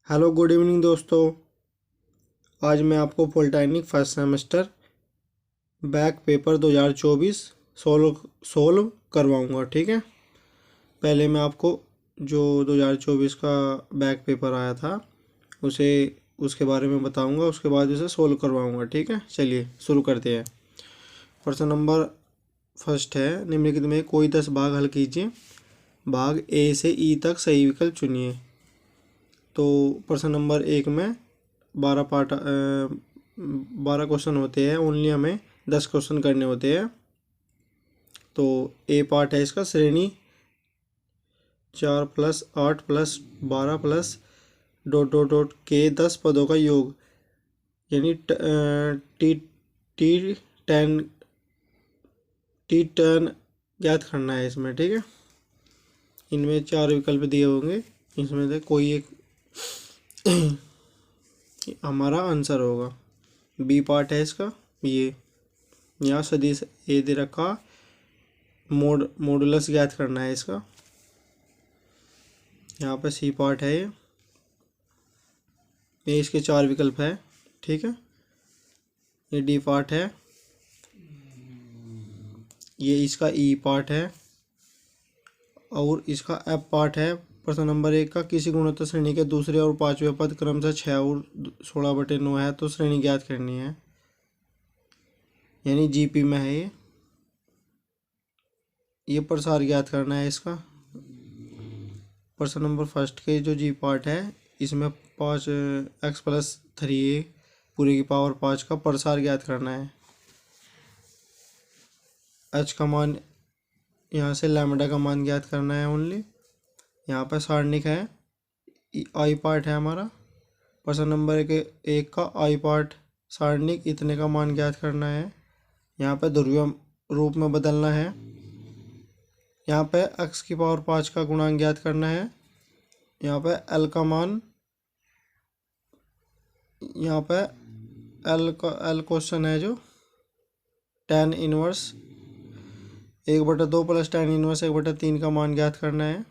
Hello good evening दोस्तों। आज मैं आपको polytechnic first semester back paper 2024 solve करवाऊंगा। ठीक है, पहले मैं आपको जो 2024 का बैक पेपर आया था उसे उसके बारे में बताऊंगा, उसके बाद उसे सोल्व करवाऊंगा। ठीक है, चलिए शुरू करते हैं। प्रश्न नंबर फर्स्ट है, निम्नलिखित में कोई 10 भाग हल कीजिए। भाग ए से ई तक सही विकल्प चुनिए। तो प्रश्न नंबर एक में 12 क्वेश्चन होते हैं, ओनली हमें 10 क्वेश्चन करने होते हैं। तो ए पार्ट है इसका, श्रेणी 4+8+12 डॉट डॉट डॉट के 10 पदों का योग, यानी टी टी 10 टी 10 ज्ञात करना है इसमें। ठीक है, इनमें 4 विकल्प दिए होंगे, इसमें से कोई एक हमारा आंसर होगा। बी पार्ट है इसका, ये यहाँ सदिश ए दे रखा, मॉडुलस ज्ञात करना है इसका। यहाँ पे सी पार्ट है, ये इसके 4 विकल्प है। ठीक है, ये डी पार्ट है, ये इसका ई पार्ट है, और इसका एफ पार्ट है। प्रश्न नंबर 1 का, किसी गुणोत्तर श्रेणी के दूसरे और पांचवें पद क्रमशः 6 और 16/9 है, तो श्रेणी ज्ञात करनी है, यानी जीपी में है ये प्रसार ज्ञात करना है इसका। प्रश्न नंबर फर्स्ट के जो जी पार्ट है, इसमें 5x+3a पूरे की पावर 5 का प्रसार ज्ञात करना है। h का मान, यहाँ से लैम्डा का मान ज्ञात करना है ओनली। यहाँ पर सारणिक है, आई पार्ट है हमारा। प्रश्न नंबर एक का आई पार्ट सारणिक, इतने का मान ज्ञात करना है। यहाँ पर ध्रुवीय रूप में बदलना है। यहाँ पे x की पावर 5 का गुणांक ज्ञात करना है। यहाँ पे l का मान, यहाँ पे l क्वेश्चन है जो tan इनवर्स 1/2 + tan इनवर्स 1/3 का मान ज्ञात करना है।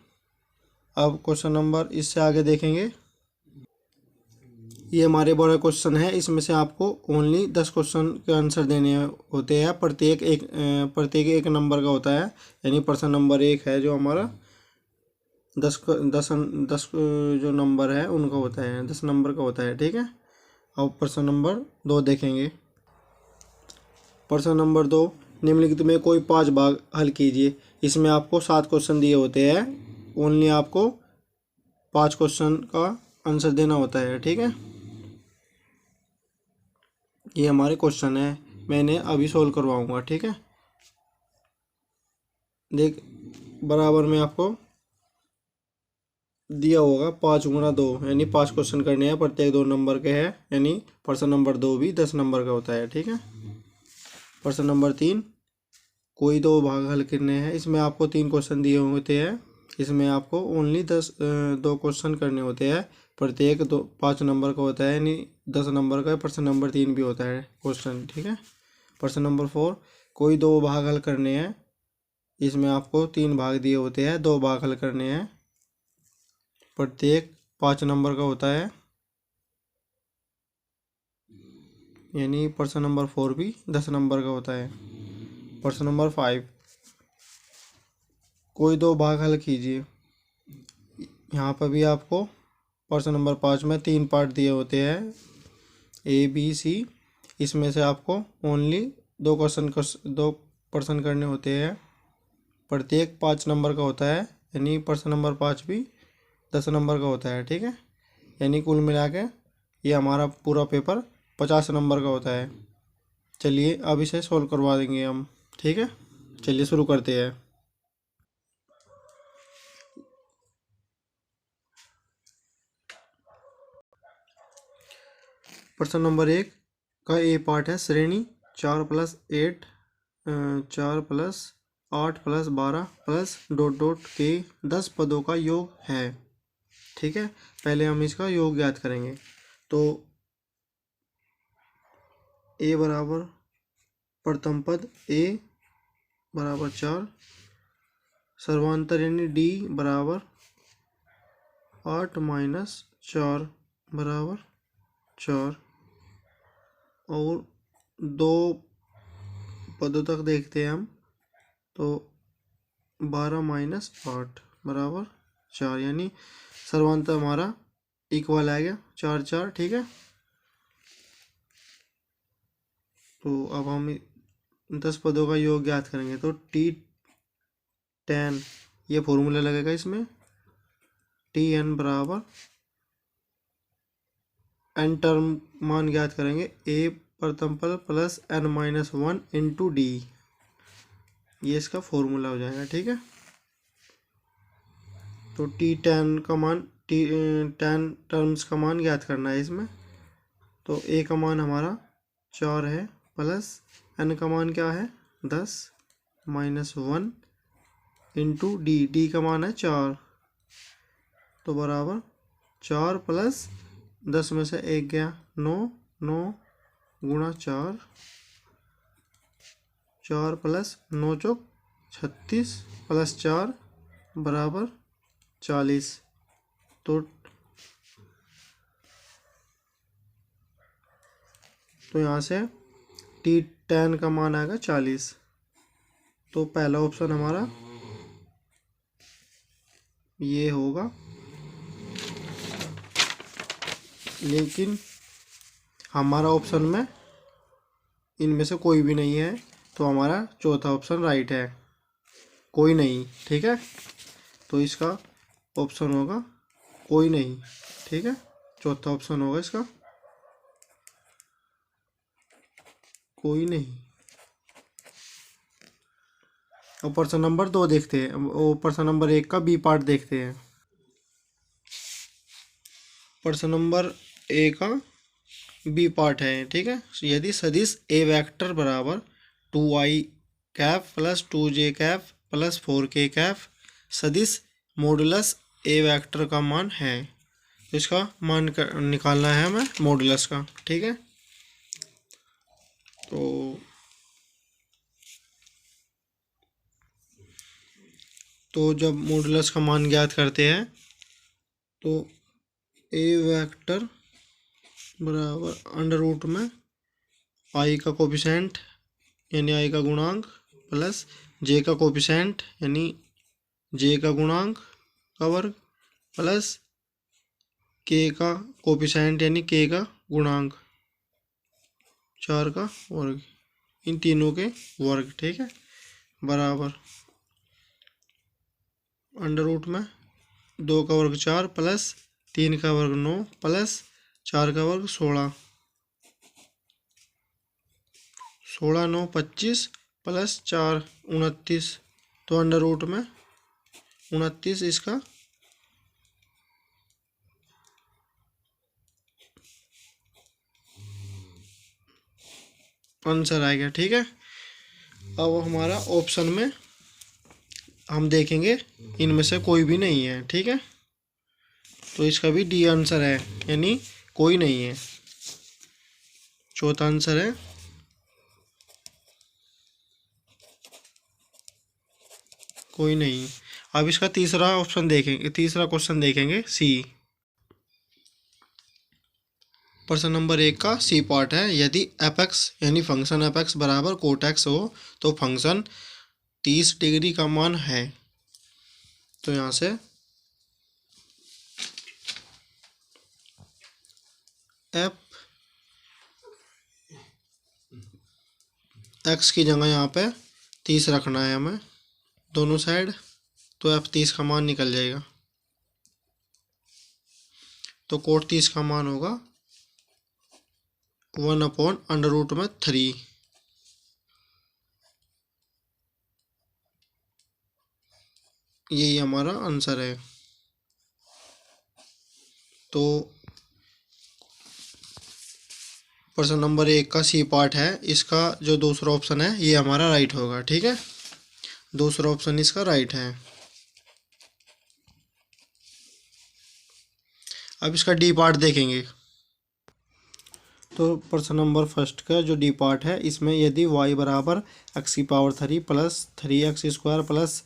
अब क्वेश्चन नंबर इससे आगे देखेंगे, ये हमारे बड़ा क्वेश्चन है, इसमें से आपको ओनली 10 क्वेश्चन के आंसर देने होते हैं। प्रत्येक एक नंबर का होता है, यानी प्रश्न नंबर 1 है जो हमारा 10 जो नंबर है उनका होता है, 10 नंबर का होता है। ठीक है, अब प्रश्न नंबर 2 देखेंगे। प्रश्न नंबर 2, निम्नलिखित में कोई 5 भाग हल कीजिए। इसमें आपको 7 क्वेश्चन दिए होते हैं, ओनली आपको 5 क्वेश्चन का आंसर देना होता है। ठीक है, ये हमारे क्वेश्चन है, मैंने अभी सोल्व करवाऊंगा। ठीक है, देख बराबर में आपको दिया होगा 5×2, यानी 5 क्वेश्चन करने हैं, प्रत्येक 2 नंबर के हैं, यानी प्रश्न नंबर 2 भी 10 नंबर का होता है। ठीक है, प्रश्न नंबर 3, कोई 2 भाग हल करने हैं। इसमें आपको 3 क्वेश्चन दिए होते हैं, इसमें आपको ओनली 2 क्वेश्चन करने होते हैं, प्रत्येक 5 नंबर का होता है, यानी 10 नंबर का। प्रश्न नंबर 3 भी होता है क्वेश्चन। ठीक है, प्रश्न नंबर 4, कोई 2 भाग हल करने हैं। इसमें आपको 3 भाग दिए होते हैं, 2 भाग हल करने हैं, प्रत्येक 5 नंबर का होता है, यानी प्रश्न नंबर 4 भी 10 नंबर का होता है। प्रश्न नंबर 5, कोई 2 भाग हल कीजिए। यहाँ पर भी आपको प्रश्न नंबर 5 में 3 पार्ट दिए होते हैं, ए बी सी। इसमें से आपको ओनली 2 प्रश्न करने होते हैं, प्रत्येक 5 नंबर का होता है, यानी प्रश्न नंबर 5 भी 10 नंबर का होता है। ठीक है, यानी कुल मिला के ये हमारा पूरा पेपर 50 नंबर का होता है। चलिए अब इसे सोल्व करवा देंगे हम। ठीक है, चलिए शुरू करते हैं। प्रश्न नंबर 1 का ए पार्ट है, श्रेणी 4+8 4+8+12 डॉट डॉट के 10 पदों का योग है। ठीक है, पहले हम इसका योग ज्ञात करेंगे। तो ए बराबर प्रथम पद ए बराबर 4, सर्वांतर यानी डी बराबर 8 - 4 बराबर 4 और 2 पदों तक देखते हैं हम। तो 12 माइनस 8 बराबर 4, यानी सर्वांत हमारा इक्वल आ गया 4 4, ठीक है। तो अब हम 10 पदों का योग ज्ञात करेंगे। तो T10 ये फॉर्मूला लगेगा इसमें, Tn बराबर n टर्म मान ज्ञात करेंगे, a प्रथम पद प्लस n-1 इंटू डी, ये इसका फॉर्मूला हो जाएगा, ठीक है। तो T10 का मान, T10 टर्म्स का मान ज्ञात करना है इसमें। तो a का मान हमारा 4 है, प्लस n का मान क्या है 10 -1 इंटू डी का मान है 4, तो बराबर 4 प्लस 10 में से 1 गया 9, 9 गुणा 4, 4 प्लस 9 चौक 36 प्लस 4 बराबर 40। तो यहाँ से T10 का मान आएगा 40। तो पहला ऑप्शन हमारा ये होगा, लेकिन हमारा ऑप्शन में इनमें से कोई भी नहीं है, तो हमारा चौथा ऑप्शन राइट है, कोई नहीं, ठीक है। तो इसका ऑप्शन होगा कोई नहीं, ठीक है। चौथा ऑप्शन होगा इसका कोई नहीं। अब प्रश्न नंबर 2 देखते हैं, वो प्रश्न नंबर 1 का बी पार्ट देखते हैं। प्रश्न नंबर 1 का बी पार्ट है, ठीक है। यदि सदिश ए वेक्टर बराबर 2i Kaif plus 2j Kaif plus 4k Kaif सदिश मॉडुलस ए वेक्टर का मान है, तो इसका मान निकालना है हमें मॉडुलस का, ठीक है। तो जब मॉडुलस का मान ज्ञात करते हैं, तो ए वेक्टर बराबर अंडर रूट में आई का कोफिशेंट यानी आई का गुणांक प्लस जे का कोफिशेंट यानी जे का गुणांक का वर्ग प्लस के का कोफिशेंट यानी के का गुणांक 4 का वर्ग, इन तीनों के वर्ग, ठीक है, बराबर अंडर रूट में 2 का वर्ग 4 प्लस 3 का वर्ग 9 प्लस 4 का वर्ग 16, 16 9 25 प्लस 4 29, तो अंडर रूट में 29 इसका आंसर आएगा, ठीक है। अब हमारा ऑप्शन में हम देखेंगे इनमें से कोई भी नहीं है, ठीक है। तो इसका भी डी आंसर है, यानी कोई नहीं है। चौथा आंसर है कोई नहीं। अब इसका तीसरा ऑप्शन देखेंगे, तीसरा क्वेश्चन देखेंगे सी। प्रश्न नंबर 1 का सी पार्ट है, यदि एफ एक्स यानी फंक्शन एफ एक्स बराबर कोट एक्स हो तो फंक्शन 30 डिग्री का मान है। तो यहाँ से एफ एक्स की जगह यहाँ पे 30 रखना है हमें दोनों साइड, तो एफ 30 का मान निकल जाएगा। तो कोट 30 का मान होगा 1/√3। यही हमारा आंसर है। तो प्रश्न नंबर 1 का सी पार्ट है, इसका जो दूसरा ऑप्शन है ये हमारा राइट होगा, ठीक है। दूसरा ऑप्शन इसका राइट है। अब इसका डी पार्ट देखेंगे। तो प्रश्न नंबर फर्स्ट का जो डी पार्ट है, इसमें यदि y बराबर x³ plus 3x² plus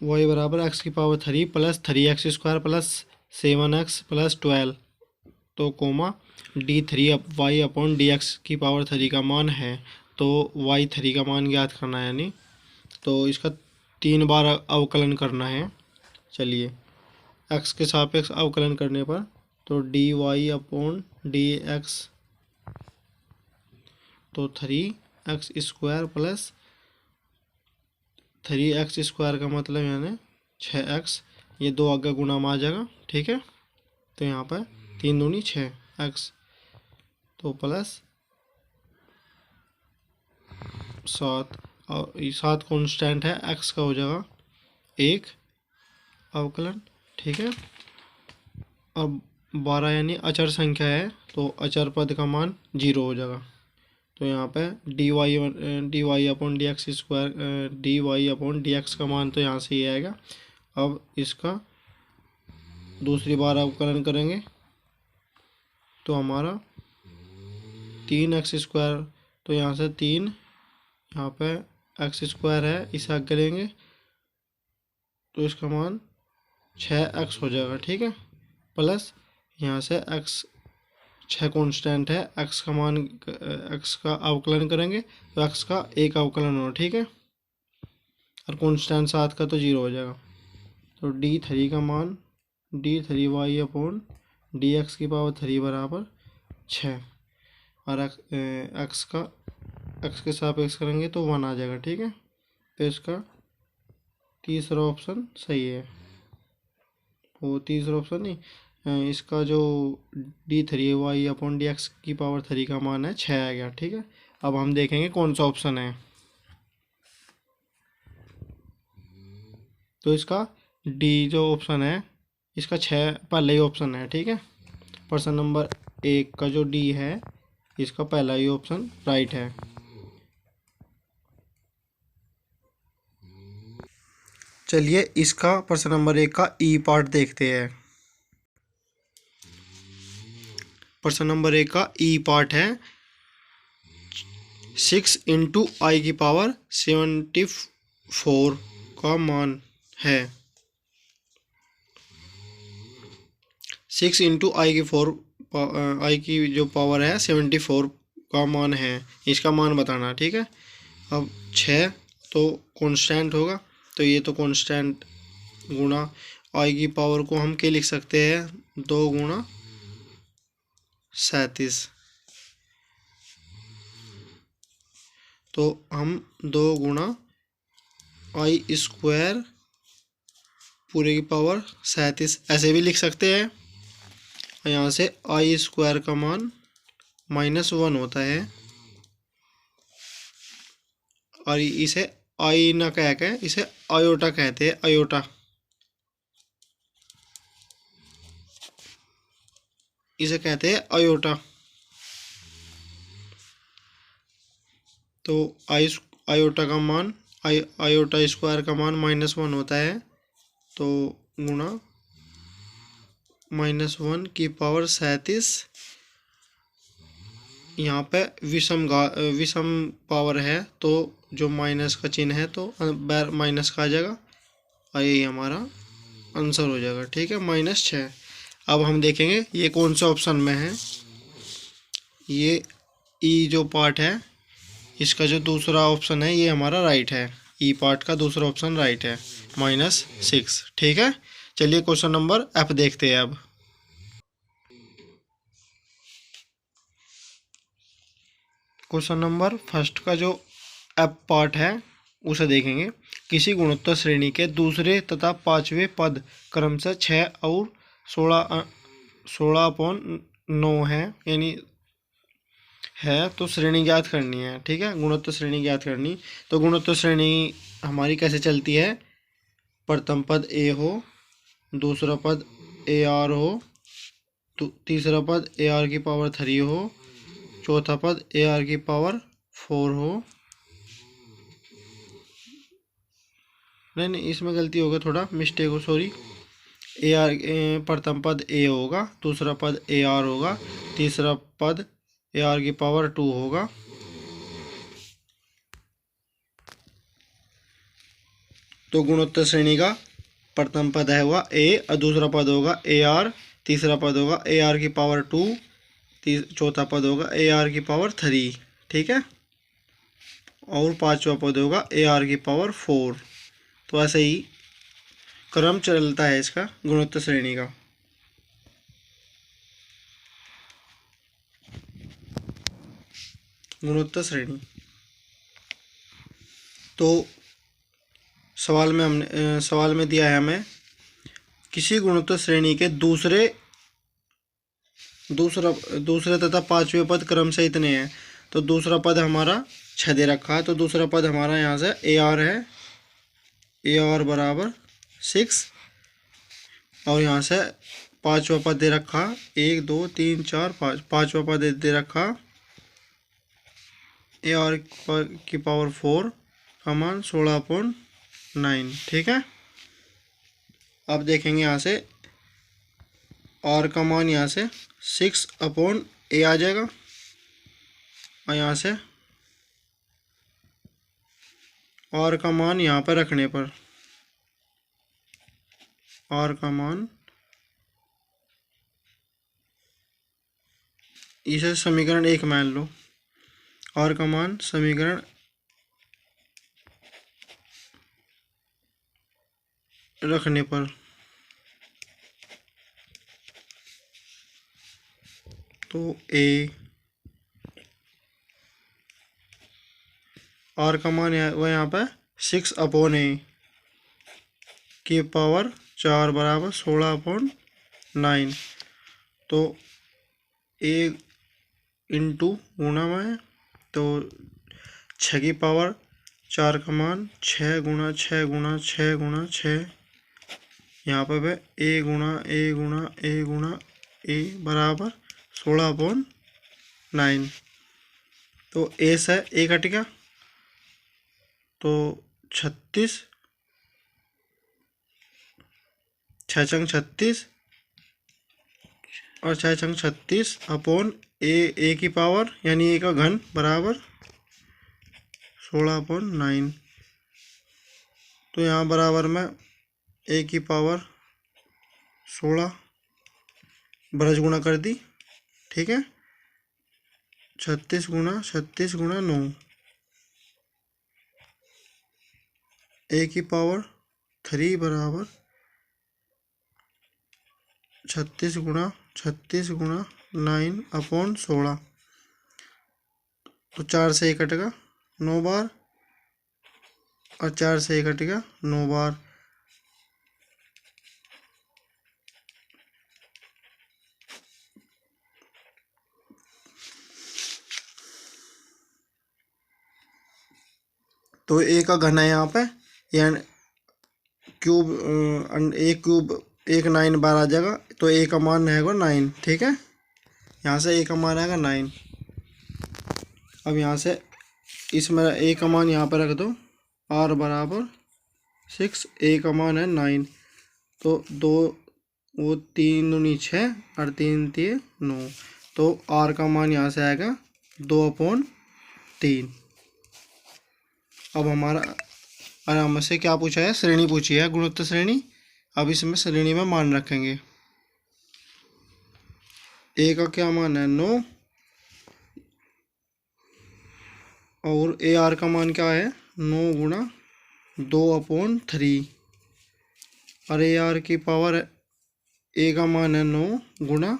y बराबर x³ plus 3x² plus 7x+12 तो कोमा d3y/dx का मान है, तो y3 का मान ज्ञात करना है, यानी तो इसका 3 बार अवकलन करना है। चलिए x के सापेक्ष अवकलन करने पर तो dy/dx तो 3x² प्लस 3x² का मतलब यानी 6x, ये 2 आगे गुणा में आ जाएगा, ठीक है। तो यहाँ पर 3 दूनी 6x तो प्लस 7 और 7 कॉन्स्टेंट है, x का हो जाएगा 1 अवकलन, ठीक है। अब 12 यानी अचर संख्या है, तो अचर पद का मान 0 हो जाएगा। तो यहाँ पे dy/dx का मान तो यहाँ से ही आएगा। अब इसका दूसरी बार अवकलन करेंगे तो हमारा 3x², तो यहाँ से 3, यहाँ पे x² है, इसे आगे करेंगे तो इसका मान 6x हो जाएगा, ठीक है। प्लस यहाँ से x 6 कांस्टेंट है, x का मान x का अवकलन करेंगे तो x का 1 अवकलन होगा, ठीक है। और कांस्टेंट 7 का तो 0 हो जाएगा। तो d3 का मान d3y/dx³ बराबर 6 और x के सापेक्ष करेंगे तो 1 आ जाएगा, ठीक है। तो इसका तीसरा ऑप्शन सही है। वो तीसरा ऑप्शन नहीं, इसका जो d3y/dx³ का मान है 6 आ गया, ठीक है। अब हम देखेंगे कौन सा ऑप्शन है। तो इसका डी जो ऑप्शन है, इसका 6 पहला ही ऑप्शन है, ठीक है। प्रश्न नंबर 1 का जो डी है, इसका पहला ही ऑप्शन राइट है। चलिए इसका प्रश्न नंबर 1 का ई पार्ट देखते हैं। प्रश्न नंबर 1 का ई पार्ट है 6 × I⁴ का मान है। 6 × I की जो पावर है 74 का मान है, इसका मान बताना, ठीक है। अब 6 तो कांस्टेंट होगा, तो ये तो कांस्टेंट गुणा I की पावर को हम क्या लिख सकते हैं, 2 × 37। तो हम 2 × I² पूरे की पावर 37 ऐसे भी लिख सकते हैं। यहाँ से I² का मान -1 होता है और इसे I ना कह के इसे आयोटा कहते हैं, आयोटा। इसे कहते हैं आयोटा। तो आयोटा का मान आयोटा² का मान -1 होता है, तो गुणा -1 की पावर 37। यहाँ पे विषम पावर है, तो जो माइनस का चिन्ह है तो माइनस का आ जाएगा और यही हमारा आंसर हो जाएगा, ठीक है, -6। अब हम देखेंगे ये कौन सा ऑप्शन में है। ये ई जो पार्ट है, इसका जो दूसरा ऑप्शन है ये हमारा राइट है। ई पार्ट का दूसरा ऑप्शन राइट है, -6, ठीक है। चलिए क्वेश्चन नंबर एफ देखते हैं। अब क्वेश्चन नंबर फर्स्ट का जो एफ पार्ट है उसे देखेंगे। किसी गुणोत्तर श्रेणी के दूसरे तथा 5वें पद क्रमशः 6 और 16/9 है, यानी है, तो श्रेणी ज्ञात करनी है, ठीक है। गुणोत्तर श्रेणी ज्ञात करनी, तो गुणोत्तर श्रेणी हमारी कैसे चलती है, प्रथम पद ए हो, दूसरा पद ए आर हो, तीसरा पद ए आर की पावर 3 हो, चौथा पद ए आर की पावर 4 हो। नहीं, इसमें गलती होगा, थोड़ा मिस्टेक हो, सॉरी। ए आर प्रथम पद ए होगा, दूसरा पद ए आर होगा, तीसरा पद ए आर की पावर 2 होगा। तो गुणोत्तर श्रेणी का प्रथम पद है हुआ ए और दूसरा पद होगा ए आर, तीसरा पद होगा ए आर की पावर 2, चौथा पद होगा ए आर की पावर 3, ठीक है। और पांचवा पद होगा ए आर की पावर 4। तो ऐसे ही क्रम चलता है इसका गुणोत्तर श्रेणी का। गुणोत्तर श्रेणी तो सवाल में दिया है हमें किसी गुणोत्तर श्रेणी के दूसरे तथा पांचवें पद क्रम से इतने हैं। तो दूसरा पद हमारा 6 दे रखा है, तो दूसरा पद हमारा यहाँ से ए आर है, ए आर बराबर 6। और यहाँ से पांचवा पद दे रखा 1 2 3 4 5, पांचवा पद दे रखा ए आर की पावर 4 का मान 16/9, ठीक है। अब देखेंगे यहाँ से आर का मान यहाँ से 6/a आ जाएगा, और यहाँ से आर का मान यहाँ पर रखने पर आर का मान, इसे समीकरण 1 मान लो, आर का मान समीकरण रखने पर तो ए आर का मान वह यहाँ पर 6/a की पावर 4 बराबर 16/9। तो ए इंटू गुणा में तो 6 की पावर 4 का मान 6 गुणा 6 गुणा 6 गुणा 6, यहाँ पर ए गुणा ए गुणा ए गुणा ए बराबर 16/9। तो ए से ए कट गया तो 36, 6 छंग 36 और 6 छंग 36 अपॉन ए की पावर यानी ए का घन बराबर 16/9। तो यहाँ बराबर में ए की पावर 16 ब्रज गुणा कर दी, ठीक है। 36 गुणा 9, ए की पावर 3 बराबर 36 गुणा 9/16। तो 4 से 1 कटेगा 9 बार, और 4 से 1 कटेगा 9 बार। तो ए का घन है यहाँ पे, यानी क्यूब, एक क्यूब 1 9 बार आ जाएगा। तो ए का मान रहेगा 9, ठीक है। यहाँ से ए का मान आएगा 9। अब यहाँ से इसमें ए का मान यहाँ पर रख दो, आर बराबर 6, ए का मान है 9। तो 2 वो 3 दूनी 6 और 3 3 9। तो आर का मान यहाँ से आएगा 2/3। अब हमारा आराम से क्या पूछा है, श्रेणी पूछी है, गुणोत्तर श्रेणी। अब इसमें श्रेणी में मान रखेंगे। ए का क्या मान है 9, और ए आर का मान क्या है 9 गुणा 2/3। और ए आर की पावर है, ए का मान है 9 गुणा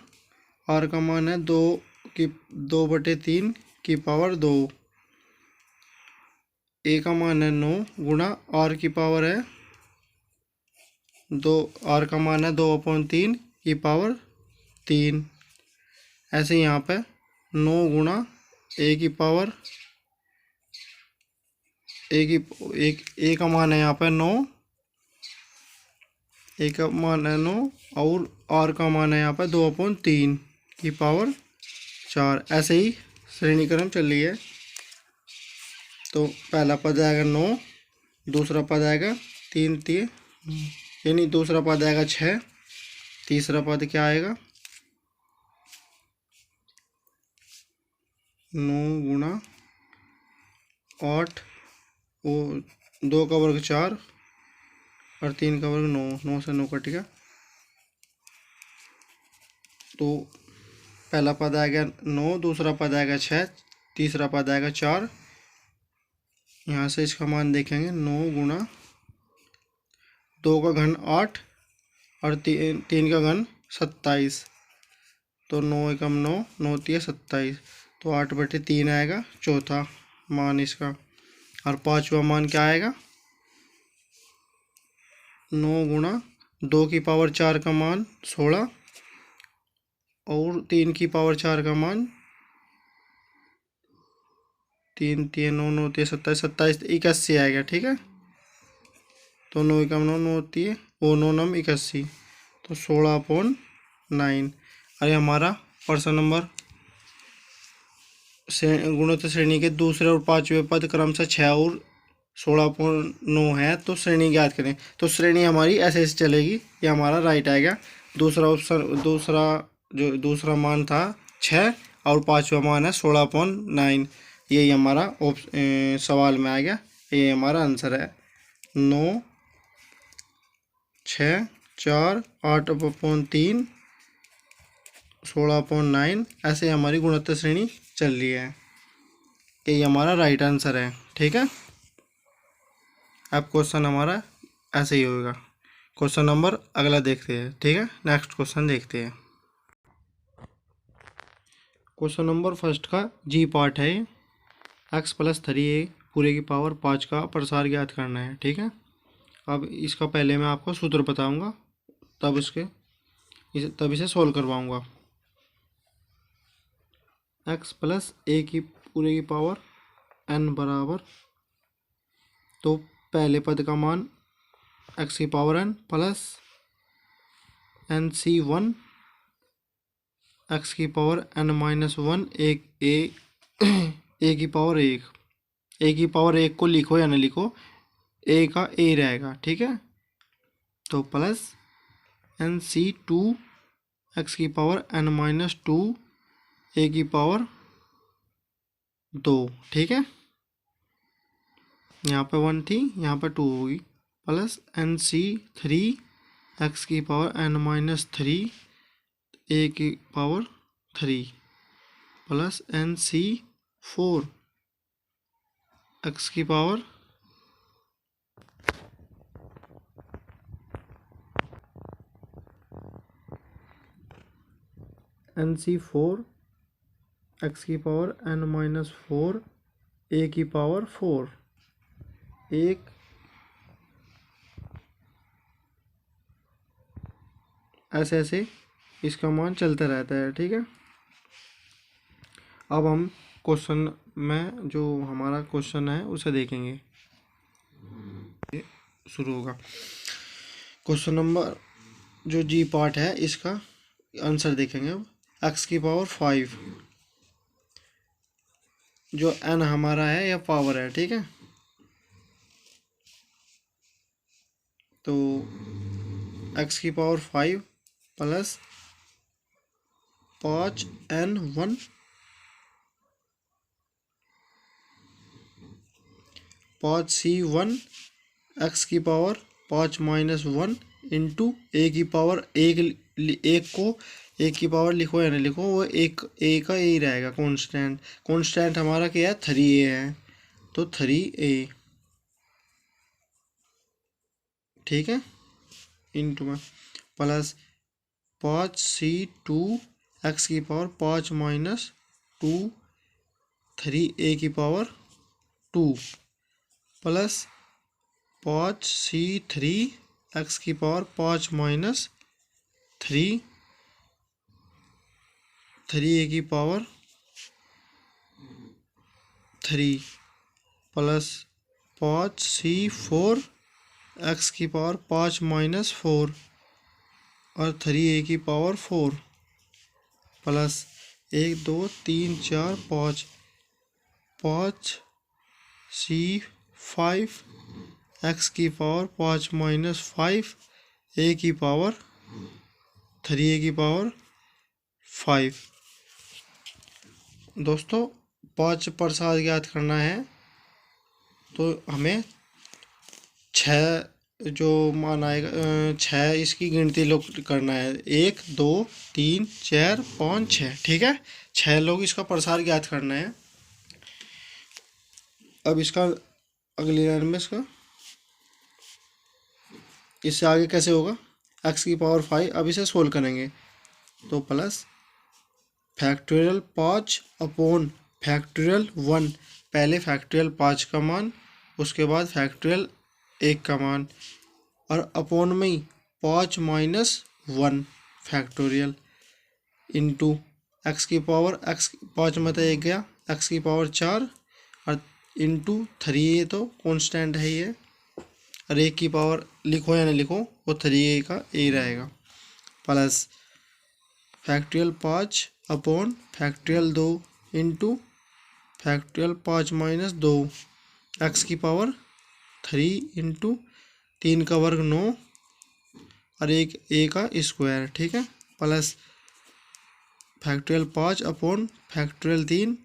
आर का मान है 2/3 की पावर 2। ए का मान है 9 गुणा आर की पावर है 2, आर का मान है 2/3 की पावर 3। ऐसे यहाँ पे 9 गुणा ए की पावर ए का मान है यहाँ पे 9, ए का मान है 9, और आर का मान है यहाँ पे 2/3 की पावर 4। ऐसे ही श्रेणी क्रम चल रही है। तो पहला पद आएगा 9, दूसरा पद आएगा 3 3, यानी दूसरा पद आएगा 6, तीसरा पद क्या आएगा 9 गुणा 8, वो 2 का वर्ग 4, और 3 का वर्ग 9, 9 से 9 कट गया। तो पहला पद आएगा 9, दूसरा पद आएगा 6, तीसरा पद आएगा 4। यहाँ से इसका मान देखेंगे 9 गुणा 2 का घन 8 और 3 का घन 27। तो 9 एकम 9, 9 तिया 27। तो 8/3 आएगा चौथा मान इसका। और पांचवा मान क्या आएगा? 9 गुणा 2 की पावर 4 का मान 16 और 3 की पावर 4 का मान 3 3 9 9 3 27 27 81 आएगा। ठीक है। तो 9 एकम 9, 9 3 वो 9 9 81। तो 16/9। अरे हमारा प्रश्न नंबर गुणोत्तर श्रेणी के दूसरे और पांचवें पद क्रमशः 6 और 16/9 है। तो श्रेणी ज्ञात करें। तो श्रेणी हमारी ऐसे ऐसे चलेगी। ये हमारा राइट आएगा। दूसरा ऑप्शन, दूसरा मान था 6 और पांचवा मान है 16/9। यही हमारा सवाल में आ गया। ये हमारा आंसर है। 9 6 4 8/3 16/9 ऐसे हमारी गुणोत्तर श्रेणी चल रही है। यही हमारा राइट आंसर है। ठीक है। अब क्वेश्चन हमारा ऐसे ही होगा। क्वेश्चन नंबर अगला देखते हैं। ठीक है। नेक्स्ट क्वेश्चन देखते हैं। क्वेश्चन नंबर फर्स्ट का जी पार्ट है। x+3a पूरे की पावर 5 का प्रसार ज्ञात करना है। ठीक है। अब इसका पहले मैं आपको सूत्र बताऊंगा, तब इसे सोल्व करवाऊंगा। x+a की पूरे की पावर n बराबर, तो पहले पद का मान x की power n plus nc1 x की पावर n-1 a की पावर 1। a की पावर 1 को लिखो या ना लिखो, a का a रहेगा। ठीक है। तो प्लस nc2 x की पावर n-2 a की पावर 2। ठीक है। यहाँ पे 1 थी, यहाँ पे 2 होगी। प्लस nc3 x की पावर n-3 a की पावर 3 प्लस nc4 x की पावर nc4 x की पावर n-4 a की पावर 4। एक ऐसे ऐसे इसका मान चलता रहता है। ठीक है। अब हम क्वेश्चन में जो हमारा क्वेश्चन है उसे देखेंगे। शुरू होगा क्वेश्चन नंबर जो जी पार्ट है, इसका आंसर देखेंगे। अब x की पावर 5, जो n हमारा है या पावर है। ठीक है। तो x की power 5 plus 5n1 5c1 x की पावर 5-1 इंटू a की पावर 1 को 1 की पावर लिखो या नहीं लिखो, वो एक a का a ही रहेगा। कांस्टेंट हमारा क्या है? 3a है। तो 3a। ठीक है। इंटू में प्लस 5c2 x की पावर 5-2 3a की पावर 2 प्लस 5c3 x की पावर 5-3 3a की पावर 3 प्लस 5c4 x की पावर 5-4 और 3a की पावर 4 प्लस 1 2 3 4 5 5c5 x की पावर 5-5 a की पावर 3a की पावर 5। दोस्तों 5 प्रसार ज्ञात करना है, तो हमें 6 जो मान आएगा 6, इसकी गिनती लोग करना है, 1 2 3 4 5 6, ठीक है। 6 लोग इसका प्रसार ज्ञात करना है। अब इसका अगली लाइन में इसका इससे आगे कैसे होगा, x⁵ अब इसे सोल्व करेंगे तो प्लस फैक्टोरियल 5 अपॉन फैक्टोरियल 1, पहले फैक्टोरियल 5 का मान, उसके बाद फैक्टोरियल 1 का मान, और अपॉन में 5 - 1 फैक्टोरियल इंटू x⁵, 5 में तो 1 गया, x⁴ और इंटू 3, ये तो कांस्टेंट है ये, और 1 की पावर लिखो या ना लिखो वो 3 का ए रहेगा, plus factorial 5 upon factorial 2 into factorial 5 - 2, x⁵ into 3 का वर्ग 9 और 1 ए का स्क्वायर, ठीक है, plus factorial 5 upon factorial 3,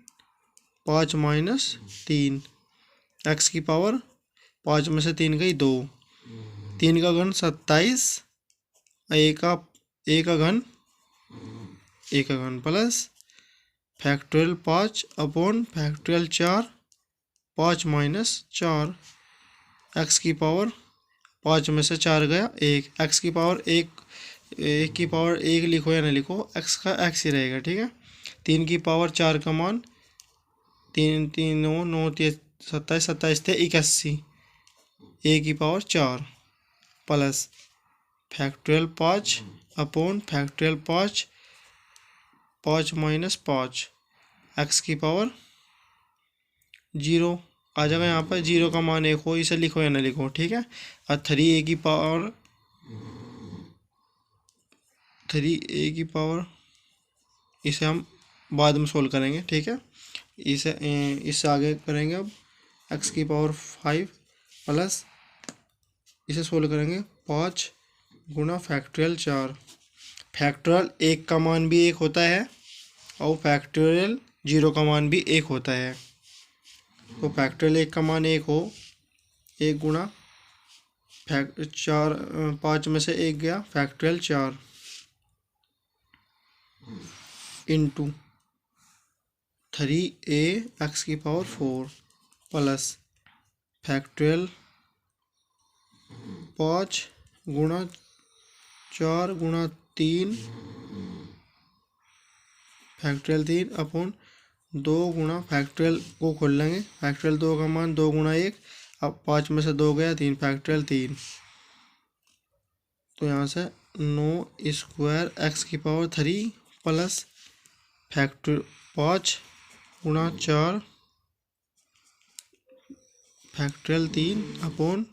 5 - 3, x⁵ 5 में से 3 गई 2, 3 का घन 27, ए का घन plus factorial 5 upon factorial 4, 5 - 4, x⁵ 5 में से 4 गया 1, x⁵ 1 लिखो या ना लिखो, x का x ही रहेगा, ठीक है। 3 की पावर 4 का मान, 3 3 9 9 3 27, 27 थे 81, 1⁴ plus factorial 5 upon factorial 5, 5 - 5, x⁵ 0 आ जाएगा, यहाँ पर 0 का मान 1 हो, इसे लिखो या ना लिखो, ठीक है। और 3 इसे हम बाद में सोल्व करेंगे, ठीक है। इससे आगे करेंगे अब x⁵ प्लस इसे सोल्व करेंगे 5 गुणा फैक्टोरियल 4, फैक्टोरियल 1 का मान भी 1 होता है और फैक्टोरियल 0 का मान भी 1 होता है, तो फैक्टोरियल 1 का मान 1 हो, 1 गुणा 5 में से 1 गया factorial 4 into 3a x⁴ plus factorial 5 गुणा 4 गुणा 3 फैक्टोरियल 3 अपॉन 2 गुणा फैक्टोरियल को खोल लेंगे, फैक्टोरियल 2 का मान 2 गुणा 1, अब 5 में से 2 गया 3, फैक्टोरियल 3, तो यहाँ से 9 स्क्वायर x⁵ प्लस फैक्टर 5 गुणा 4 फैक्टोरियल 3 अपॉन,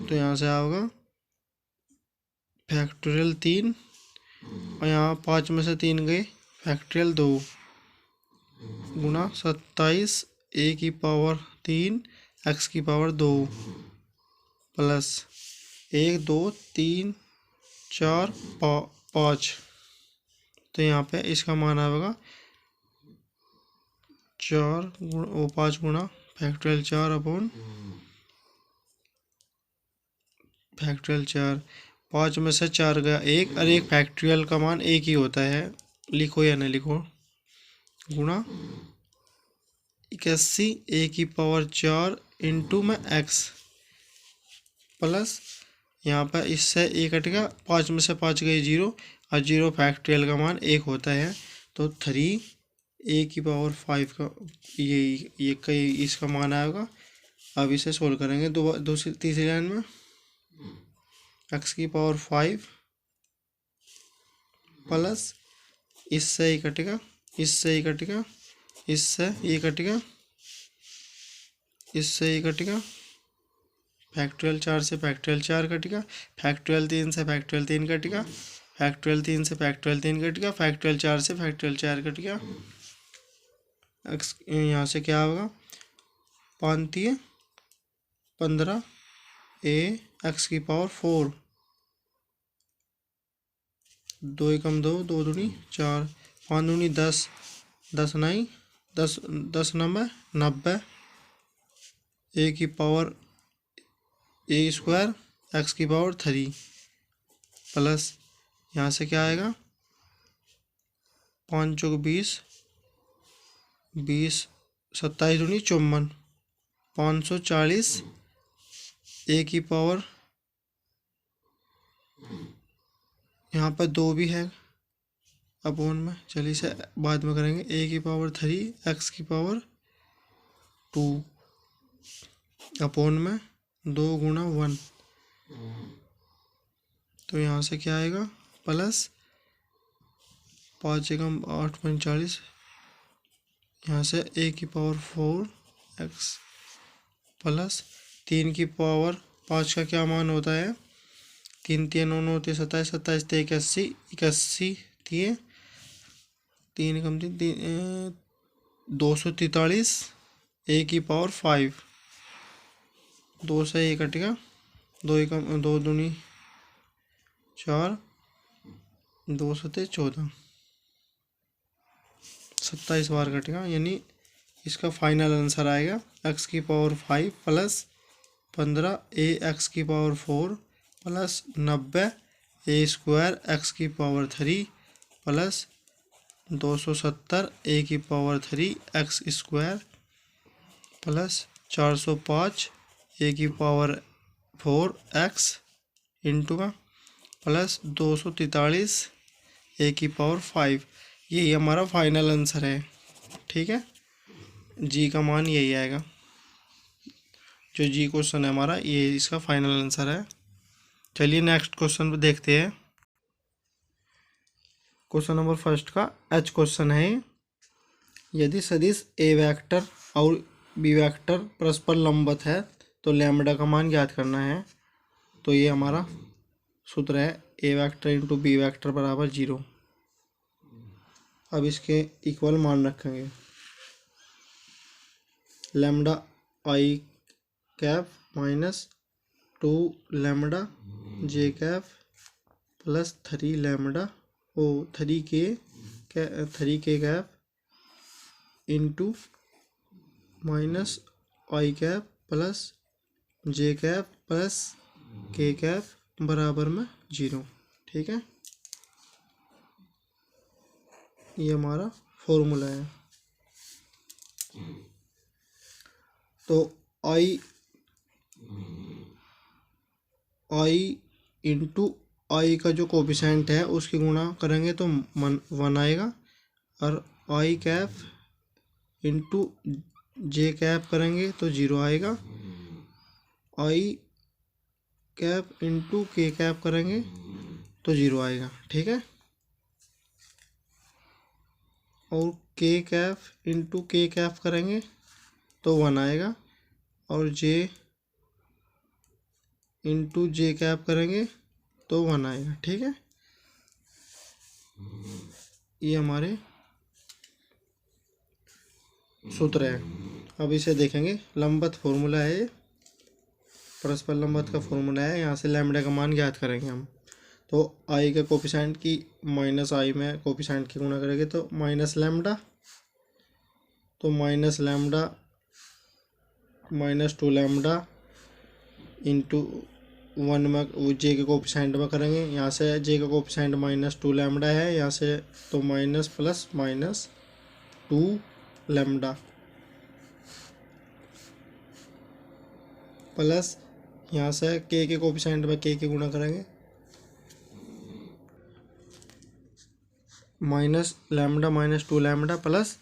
तो यहाँ से आओगा फैक्टोरियल 3 और यहाँ 5 में से 3 गए फैक्टोरियल 2 गुणा 27 a⁴3 x⁵ 2 प्लस 1 2 3 4 5, तो यहाँ पे इसका मान आएगा 5 गुणा फैक्टोरियल 4 अपॉन फैक्टोरियल 4, 5 में से 4 गया 1 और 1 फैक्टोरियल का मान 1 ही होता है, लिखो या ना लिखो, गुणा 81 a⁴4 इंटू में x प्लस यहाँ पर इससे 1 कटेगा, 5 में से 5 गए 0 और 0 फैक्टोरियल का मान 1 होता है, तो 3 a⁵ का ये कई इसका मान आएगा। अब इसे सोल्व करेंगे तीसरी लाइन में, x⁵ प्लस इससे ही कटेगा, इससे ही कटेगा, इससे ये कटेगा, इससे ही कटेगा, फैक्टोरियल 4 से फैक्टोरियल 4 कटेगा, फैक्टोरियल 3 से फैक्टोरियल 3 कटेगा, फैक्टोरियल 3 से फैक्टोरियल 3 कटेगा, फैक्टोरियल 4 से फैक्टोरियल 4 कटेगा, यहाँ से क्या होगा 5 15 a x⁴, 2 एकम 2, 2 दूनी 4, 5 दूनी 10, 10 नहीं 10 10 90, ए की पावर ए स्क्वायर एक्स की पावर 3 प्लस यहाँ से क्या आएगा 5 चौक 20, 20 27 दूनी 54, 540 ए की पावर, यहाँ पर 2 भी है अपॉन में, चलिए इसे बाद में करेंगे। ए की पावर 3 एक्स की पावर 2 अपॉन में 2 गुणा 1, तो यहाँ से क्या आएगा प्लस 5 एकम 8 45, यहाँ से ए की पावर 4 एक्स प्लस 3 की पावर 5 का क्या मान होता है 3 3 9 9 होते 27, 27 ते 81, 81 दिए 3 कम 3 243 ए की पावर 5, 2 से 1 कट गया, 2 एकम 2 दूनी 4, 2 सते 14, 27 बार कट गया, यानी इसका फाइनल आंसर आएगा एक्स की पावर 5 प्लस 15 ए एक्स की पावर 4 प्लस 90 ए स्क्वायर एक्स की पावर 3 प्लस 270 ए की पावर 3 एक्स स्क्वायर प्लस 405 ए की पावर 4 एक्स इंटू का प्लस 243 ए की पावर 5। यही हमारा फाइनल आंसर है। ठीक है, जी का मान यही आएगा। जो जी क्वेश्चन है हमारा, ये इसका फाइनल आंसर है। चलिए नेक्स्ट क्वेश्चन पे देखते हैं। क्वेश्चन नंबर फर्स्ट का एच क्वेश्चन है। यदि सदिश ए वेक्टर और बी वेक्टर परस्पर लंबवत है तो लैम्बडा का मान ज्ञात करना है। तो ये हमारा सूत्र है ए वेक्टर इंटू बी वेक्टर बराबर 0। अब इसके इक्वल मान रखेंगे। लैम्बडा आई कैप माइनस 2 लैम्बडा जे कैप प्लस 3 लैम्बडा ओ 3 के कैप इंटू माइनस आई कैप प्लस जे कैप प्लस के कैप बराबर में 0। ठीक है, ये हमारा फॉर्मूला है। तो आई इंटू आई का जो कोफिशिएंट है उसकी गुणा करेंगे तो 1 आएगा, और आई कैप इंटू जे कैप करेंगे तो 0 आएगा, आई कैप इंटू के कैप करेंगे तो 0 आएगा। ठीक है, और के कैप इंटू के कैप करेंगे तो 1 आएगा, और जे इंटू जे कैप करेंगे तो 1 आएगा। ठीक है, ये हमारे सूत्र है। अब इसे देखेंगे। लंबवत फॉर्मूला है ये, परस्पर लंबवत का फॉर्मूला है। यहाँ से लैम्बडा का मान ज्ञात करेंगे हम। तो आई के कोफिशिएंट की माइनस आई में कोफिशिएंट की गुणा करेंगे तो माइनस लैम्बडा, तो minus lambda minus 2 lambda into 1 में जे के कोफिशिएंट में करेंगे। यहाँ से जे का कोफिशिएंट माइनस 2 लैम्बडा है, यहाँ से तो minus plus minus 2 lambda plus यहाँ से के कोफिशिएंट में के गुणा करेंगे, minus lambda minus 2 lambda plus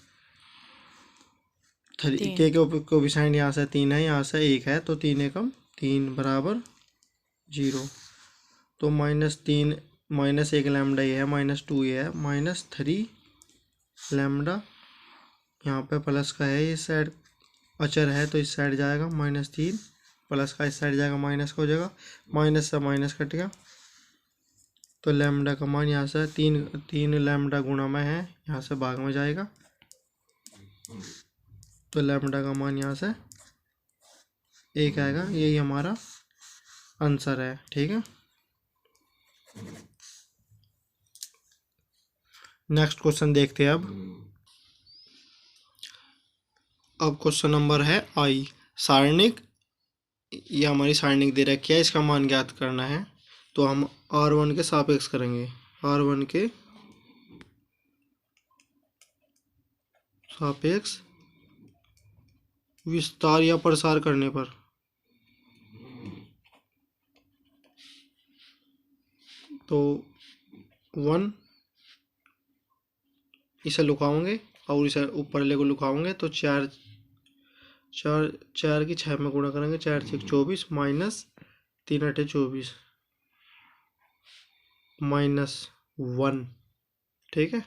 3 के कोफिशिएंट यहाँ से 3 है, यहाँ से 1 है, तो 3 एकम 3 बराबर 0। तो -3 -1 लैम्बडा ये है, -2 ये है, -3 लैम्बडा यहाँ पे प्लस का है, इस साइड अचर है तो इस साइड जाएगा, -3 प्लस का इस साइड जाएगा, माइनस का हो जाएगा, माइनस से माइनस कट गया। तो लैम्बडा का मान यहाँ से 3 लैम्बडा गुणा में है, यहाँ से भाग में जाएगा, तो लैम्बडा का मान यहाँ से 1 आएगा। यही हमारा आंसर है। ठीक है, नेक्स्ट क्वेश्चन देखते हैं। अब क्वेश्चन नंबर है आई। सारणिक ये हमारी सारणिक दे रखी है, इसका मान ज्ञात करना है। तो हम R1 के सापेक्ष करेंगे, R1 के सापेक्ष विस्तार या प्रसार करने पर। तो 1 इसे लुकाओगे और इसे ऊपर ले को लुकाओगे तो 4 की 6 में गुणा करेंगे, 4 6 24 माइनस 3 8 24 माइनस 1। ठीक है,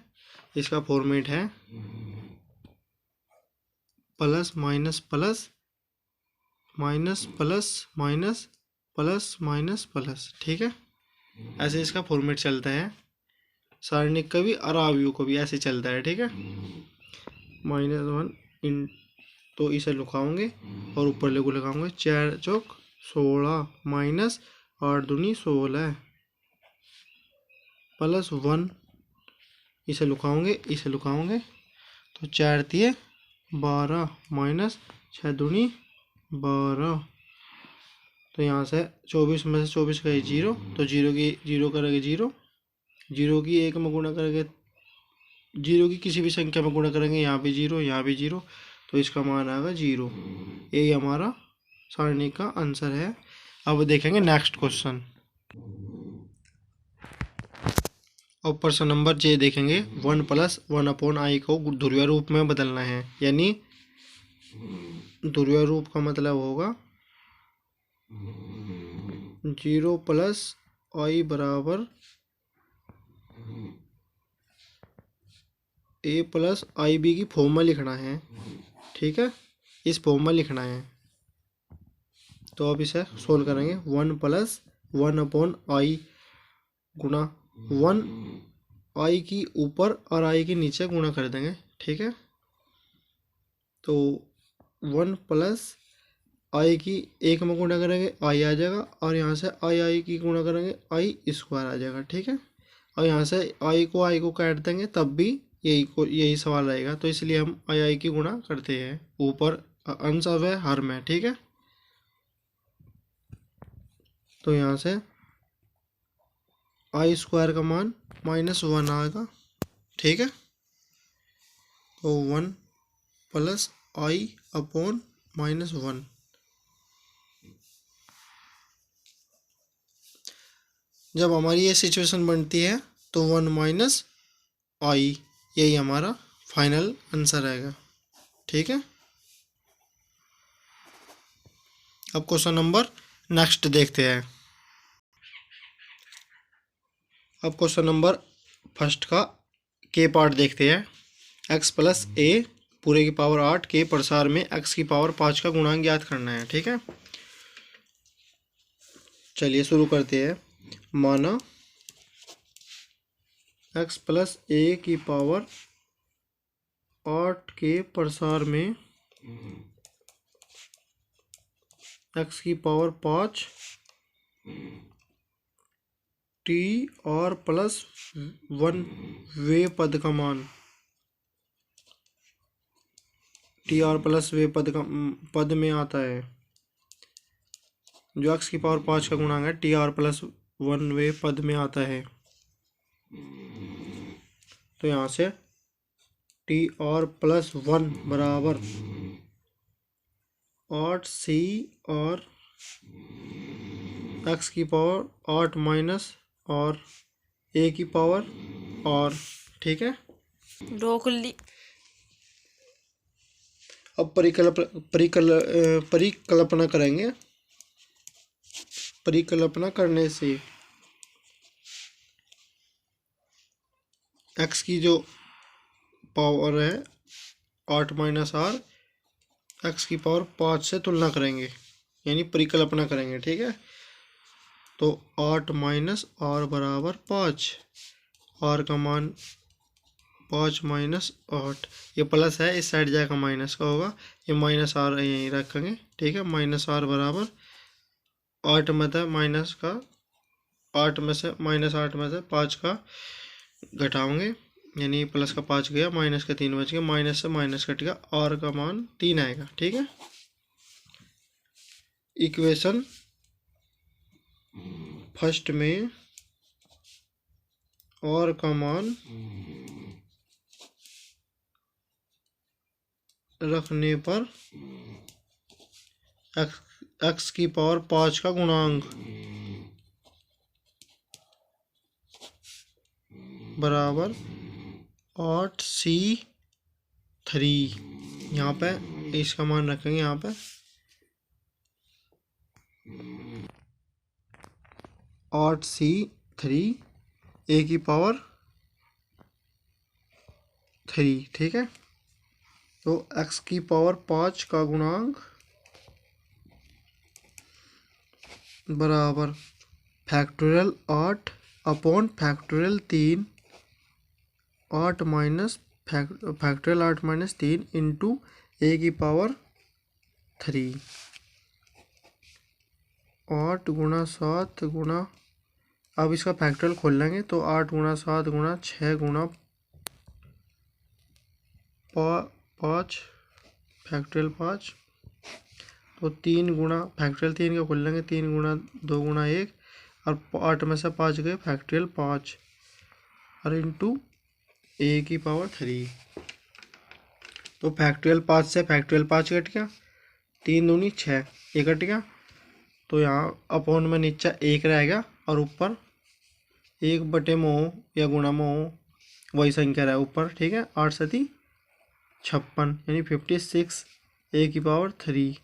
इसका फॉर्मेट है plus minus plus minus plus minus plus minus plus. ठीक है, ऐसे इसका फॉर्मेट चलता है। सारणिक का भी और अवयव को भी ऐसे चलता है। ठीक है, -1 इन, तो इसे लुकाओगे और ऊपर ले को लगाओगे, 4 चौक 16 माइनस 8 दूनी 16 प्लस 1, इसे लुकाओगे तो 4 तिये 12 माइनस 6 दूनी 12। तो यहाँ से 24 में से 24 गए 0, तो 0 करेंगे 0 की 1 में गुणा करेंगे, 0 की किसी भी संख्या में गुणा करेंगे, यहाँ भी 0 यहाँ भी 0, तो इसका मान आएगा 0। यही हमारा सारणी का आंसर है। अब देखेंगे नेक्स्ट क्वेश्चन। अब प्रश्न नंबर जे देखेंगे, 1 + 1/i को ध्रुवीय रूप में बदलना है। यानी ध्रुवीय रूप का मतलब होगा 0 + i बराबर a + ib की फॉर्म में लिखना है। ठीक है, इस फॉर्म में लिखना है। तो अब इसे सोल्व करेंगे, 1 + 1/i गुणा 1 i की ऊपर और i के नीचे गुणा कर देंगे। ठीक है, तो 1 + i की 1 में गुणा करेंगे i आ जाएगा, और यहाँ से i की गुणा करेंगे i² आ जाएगा। ठीक है, और यहाँ से i को काट देंगे तब भी यही सवाल आएगा, तो इसलिए हम i की गुणा करते हैं ऊपर अंश अवयव हर में। ठीक है, तो यहाँ से i² का मान -1 आएगा। ठीक है, तो 1 + i/-1। जब हमारी ये सिचुएशन बनती है तो 1 - i, यही हमारा फाइनल आंसर आएगा। ठीक है, अब क्वेश्चन नंबर नेक्स्ट देखते हैं। अब क्वेश्चन नंबर फर्स्ट का के पार्ट देखते हैं। x + a पूरे की पावर 8 के प्रसार में x की पावर 5 का गुणांक ज्ञात करना है। ठीक है, चलिए शुरू करते हैं। माना x + a की पावर 8 के प्रसार में x की पावर 5 t/r + 1 वे पद का मान, tr + वे पद में आता है। जो x की पावर 5 का गुणांक है tr + 1 वे पद में आता है। तो यहाँ से tr + 1 बराबर 8c और x की पावर 8 माइनस और a की पावर और। ठीक है, रोक ली। अब परिकल्पना करेंगे। परिकल्पना करने से x की जो पावर है 8 - r, x की पावर 5 से तुलना करेंगे, यानी परिकल्पना करेंगे। ठीक है, तो 8 - r बराबर 5, r का मान 5 - 8, ये प्लस है इस साइड जाएगा माइनस का होगा, ये -r यहीं रखेंगे। ठीक है, -r बराबर 8 में था माइनस का 8 में से -8 में से 5 का घटाओगे, यानी प्लस का 5 गया, माइनस का 3 बच गया, माइनस से माइनस कट गया, r का मान 3 आएगा। ठीक है, इक्वेशन फर्स्ट में और का मान रखने पर एक्स की पावर 5 का गुणांक बराबर 8C3। यहाँ पे इसका मान रखेंगे यहाँ पे 8C3 ए की पावर 3, ठीक है। तो x की पावर 5 का गुणांक बराबर factorial 8 upon factorial 3, 8 minus factorial 8 minus 3 into A की पावर 3। 8 गुणा 7 गुणा, अब इसका फैक्टोरियल खोल लेंगे तो 8 गुणा 7 गुणा 6 गुणा 5 फैक्टोरियल 5, तो 3 गुणा फैक्टोरियल 3 का खोल लेंगे 3 गुणा 2 गुणा 1, और 8 में से 5 गए फैक्टोरियल 5 और इंटू ए की पावर 3। तो फैक्टोरियल 5 से फैक्टोरियल 5 कट गया, 3 दूनी 6, ये कट गया। तो यहाँ अपॉन में नीचे 1 रहेगा और ऊपर 1/मोह या गुणा मोह वही संख्या रहा ऊपर, ठीक है। 8 सती 56 यानी 56 ए की पावर 3।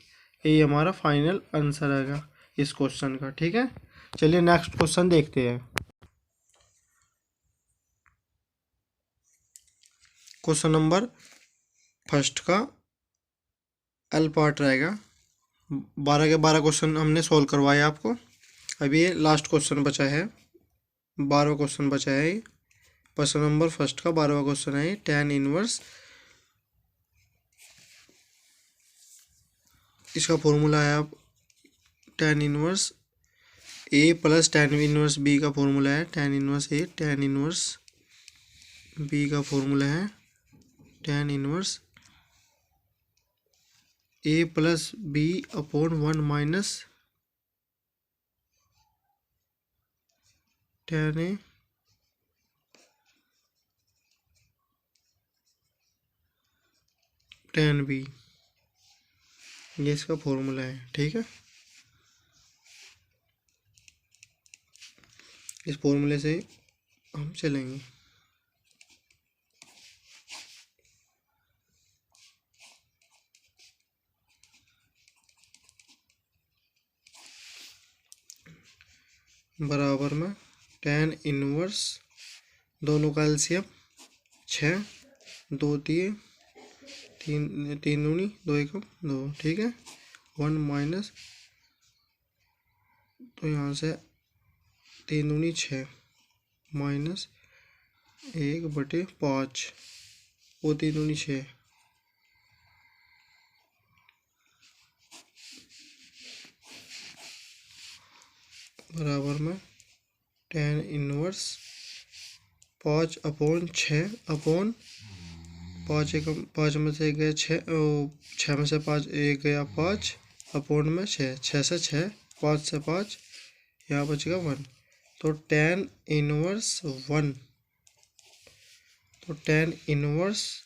ये हमारा फाइनल आंसर आएगा इस क्वेश्चन का, ठीक है। चलिए नेक्स्ट क्वेश्चन देखते हैं। क्वेश्चन नंबर फर्स्ट का एल पार्ट रहेगा। 12 के 12 क्वेश्चन हमने सोल्व करवाया आपको। अभी ये लास्ट क्वेश्चन बचा है, 12वां क्वेश्चन बचा है। क्वेश्चन नंबर फर्स्ट का 12वां क्वेश्चन है। tan इनवर्स, इसका फॉर्मूला है आप tan inverse A plus tan inverse B का फॉर्मूला है tan inverse A, tan inverse B का फॉर्मूला है tan inverse A plus B upon 1 minus tan A tan B, ये इसका फॉर्मूला है, ठीक है। इस फॉर्मूले से हम चलेंगे। बराबर में tan इनवर्स, दोनों का एलसीएम 6, 2 3 3 दूनी 2 1 2, ठीक है। 1 माइनस, तो यहाँ से 3 दूनी 6 माइनस 1/5, वो 3 दूनी 6, बराबर में tan इनवर्स 5 अपॉन 6 अपॉन 5 में से 1 गया 6, 6 में से 5 1 गया 5 अपॉन में 6, 6 से 6, 5 से 5, यहाँ बचेगा 1। तो tan इनवर्स 1, तो tan इनवर्स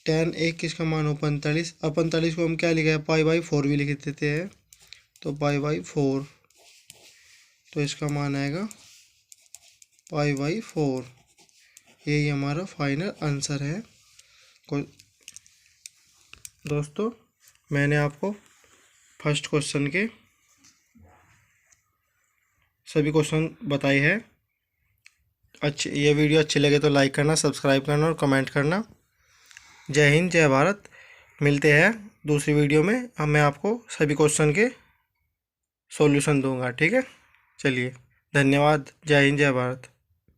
tan एक किसका मान हो 45, अब 45 को हम क्या लिखा है π/4 भी लिख देते हैं, तो π/4, तो इसका मान आएगा π/4। यही हमारा फाइनल आंसर है। दोस्तों मैंने आपको फर्स्ट क्वेश्चन के सभी क्वेश्चन बताए हैं। ये वीडियो अच्छी लगे तो लाइक करना, सब्सक्राइब करना और कमेंट करना। जय हिंद, जय भारत। मिलते हैं दूसरी वीडियो में। अब मैं आपको सभी क्वेश्चन के सॉल्यूशन दूंगा, ठीक है। चलिए, धन्यवाद। जय हिंद, जय भारत।